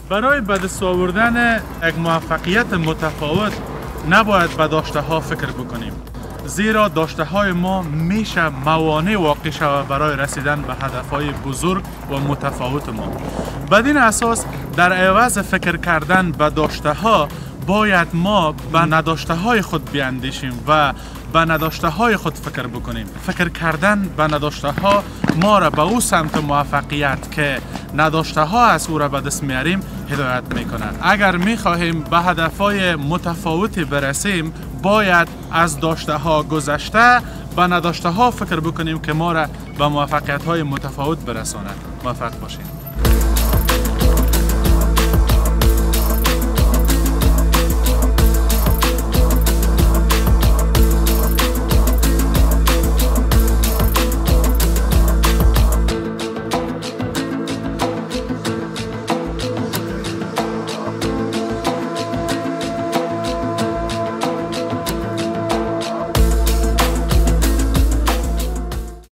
برای به دست آوردن یک موفقیت متفاوت نباید به داشته ها فکر بکنیم، زیرا داشته های ما میشه موانع واقع شود برای رسیدن به هدف های بزرگ و متفاوت ما. بدین اساس در عوض فکر کردن به داشته ها باید ما به نداشته های خود بیاندیشیم و به نداشته های خود فکر بکنیم. فکر کردن به نداشته ها ما را به او سمت موفقیت که نداشته ها از او را به دست میاریم هدایت میکنند. اگر میخواهیم به هدف های متفاوتی برسیم باید از داشته ها گذشته به نداشته ها فکر بکنیم که ما را به موفقیت های متفاوت برساند. موفق باشیم.